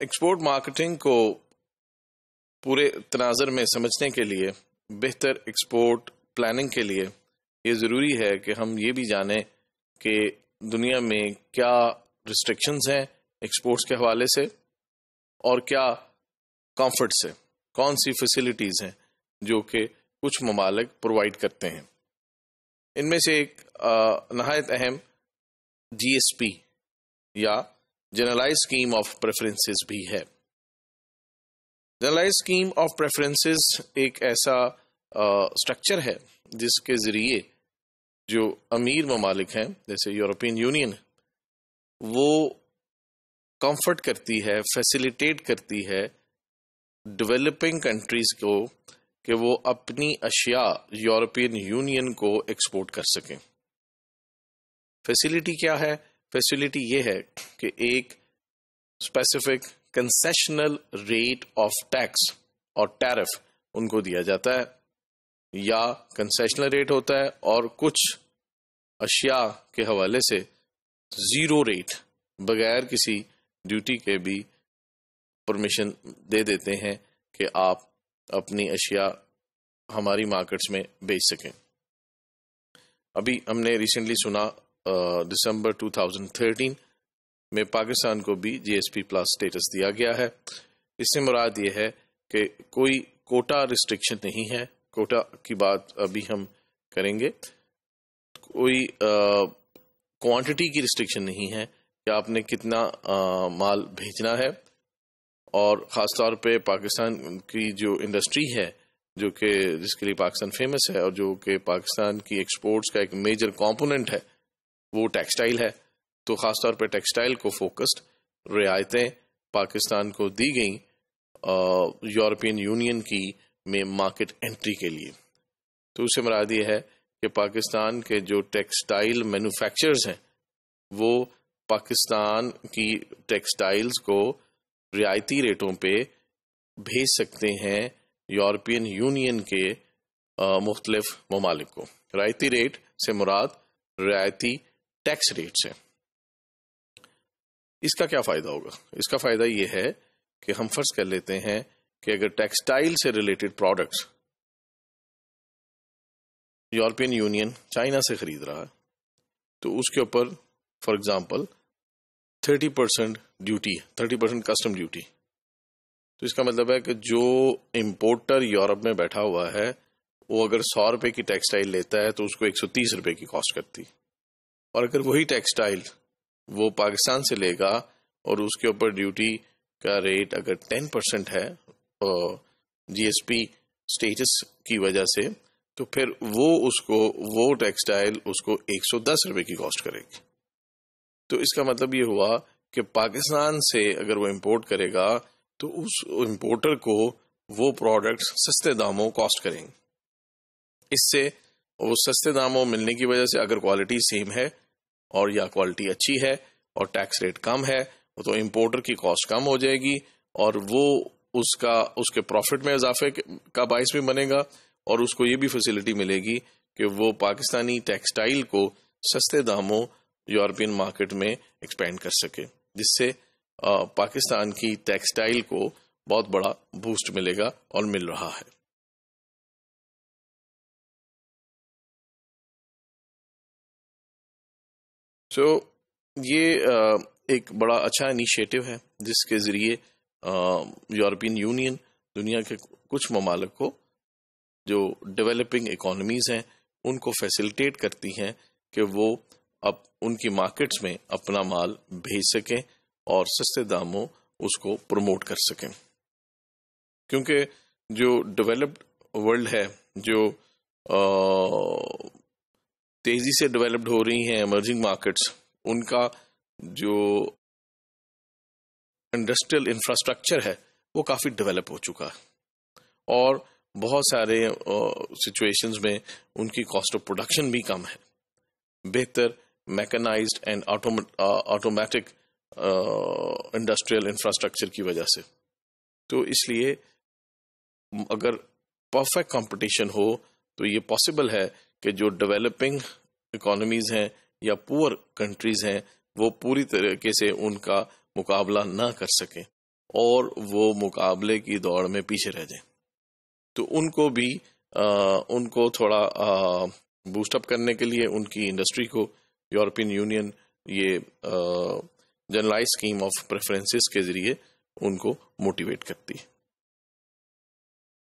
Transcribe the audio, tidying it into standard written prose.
Export marketing کو پورے تناظر میں سمجھنے کے لیے، بہتر ایکسپورٹ پلاننگ کے لیے یہ ضروری ہے کہ ہم یہ بھی جانیں کہ دنیا میں کیا ریسٹرکشنز ہیں ایکسپورٹس کے حوالے سے اور کیا کمفرٹس ہیں، کون سی فیسلٹیز ہیں جو کہ کچھ ممالک پرووائڈ کرتے ہیں۔ ان میں سے ایک نہایت اہم جی ایس پی یا جنرلائز اسکیم آف پریفرنسز بھی ہے۔ جنرلائز اسکیم آف پریفرنسز ایک ایسا اسٹرکچر ہے جس کے ذریعے جو امیر ممالک ہیں جیسے یورپین یونین، وہ کمفرٹ کرتی ہے، فیسیلیٹیٹ کرتی ہے ڈیولپنگ کنٹریز کو کہ وہ اپنی اشیاء یورپین یونین کو ایکسپورٹ کر سکیں۔ فیسیلٹی کیا ہے؟ فیسیلٹی یہ ہے کہ ایک specific concessional rate of tax اور ٹیرف ان کو دیا جاتا ہے، یا کنسیشنل ریٹ ہوتا ہے اور کچھ اشیاء کے حوالے سے زیرو ریٹ بغیر کسی ڈیوٹی کے بھی پرمیشن دے دیتے ہیں کہ آپ اپنی اشیاء ہماری مارکیٹس میں بیچ سکیں۔ ابھی ہم نے ریسنٹلی سنا دسمبر 2013 میں پاکستان کو بھی جی ایس پی پلس اسٹیٹس دیا گیا ہے۔ اس سے مراد یہ ہے کہ کوئی کوٹا ریسٹرکشن نہیں ہے، کوٹا کی بات ابھی ہم کریں گے، کوئی کوانٹٹی کی ریسٹرکشن نہیں ہے کہ آپ نے کتنا مال بھیجنا ہے، اور خاص طور پہ پاکستان کی جو انڈسٹری ہے جو کہ جس کے لیے پاکستان فیمس ہے اور جو کہ پاکستان کی ایکسپورٹس کا ایک میجر کمپوننٹ ہے وہ ٹیکسٹائل ہے، تو خاص طور پہ ٹیکسٹائل کو فوکسڈ رعایتیں پاکستان کو دی گئیں یورپین یونین کی میں مارکیٹ انٹری کے لیے۔ تو اس سے مراد یہ ہے کہ پاکستان کے جو ٹیکسٹائل مینوفیکچررز ہیں وہ پاکستان کی ٹیکسٹائلز کو رعایتی ریٹوں پہ بھیج سکتے ہیں یورپین یونین کے مختلف ممالک کو۔ رعایتی ریٹ سے مراد رعایتی ٹیکس ریٹ سے۔ اس کا کیا فائدہ ہوگا؟ اس کا فائدہ یہ ہے کہ ہم فرض کر لیتے ہیں کہ اگر ٹیکسٹائل سے related products European union China سے خرید رہا ہے تو اس کے اوپر فار ایگزامپل 30% ڈیوٹی ہے، 30% کسٹم ڈیوٹی۔ تو اس کا مطلب ہے کہ جو امپورٹر یورپ میں بیٹھا ہوا ہے وہ اگر 100 روپے کی ٹیکسٹائل لیتا ہے تو اس کو 130 روپے کی کاسٹ کرتی، اور اگر وہی ٹیکسٹائل وہ پاکستان سے لے گا اور اس کے اوپر ڈیوٹی کا ریٹ اگر 10% ہے جی ایس پی اسٹیٹس کی وجہ سے، تو پھر وہ ٹیکسٹائل اس کو 110 روپے کی کاسٹ کرے گی۔ تو اس کا مطلب یہ ہوا کہ پاکستان سے اگر وہ امپورٹ کرے گا تو اس امپورٹر کو وہ پروڈکٹس سستے داموں کاسٹ کریں گے۔ اس سے وہ سستے داموں ملنے کی وجہ سے اگر کوالٹی سیم ہے اور یا کوالٹی اچھی ہے اور ٹیکس ریٹ کم ہے تو امپورٹر کی کاسٹ کم ہو جائے گی، اور وہ اس کے پروفٹ میں اضافے کا باعث بھی بنے گا، اور اس کو یہ بھی فیسلٹی ملے گی کہ وہ پاکستانی ٹیکسٹائل کو سستے داموں یورپین مارکیٹ میں ایکسپینڈ کر سکے، جس سے پاکستان کی ٹیکسٹائل کو بہت بڑا بوسٹ ملے گا اور مل رہا ہے۔ یہ ایک بڑا اچھا انیشیٹو ہے جس کے ذریعے یورپین یونین دنیا کے کچھ ممالک کو جو ڈیولپنگ اکانومیز ہیں ان کو فیسیلیٹیٹ کرتی ہیں کہ وہ اب ان کی مارکیٹس میں اپنا مال بھیج سکیں اور سستے داموں اس کو پروموٹ کر سکیں، کیونکہ جو ڈیولپڈ ورلڈ ہے، جو تیزی سے ڈیولپڈ ہو رہی ہیں ایمرجنگ مارکیٹس، ان کا جو انڈسٹریل انفراسٹرکچر ہے وہ کافی ڈیولپ ہو چکا ہے، اور بہت سارے سچویشنز میں ان کی کاسٹ آف پروڈکشن بھی کم ہے، بہتر mechanised and automatic industrial infrastructure کی وجہ سے۔ تو اس لیے اگر پرفیکٹ کمپٹیشن ہو تو یہ پاسبل ہے کہ جو ڈیولپنگ اکانومیز ہیں یا پور کنٹریز ہیں وہ پوری طریقے سے ان کا مقابلہ نہ کر سکیں، اور وہ مقابلے کی دوڑ میں پیچھے رہ جائیں. تو ان کو بھی ان کو تھوڑا بوسٹ اپ کرنے کے لیے ان کی انڈسٹری کو یورپین یونین یہ جنرلائز اسکیم آف پریفرنسز کے ذریعے ان کو موٹیویٹ کرتی ہے.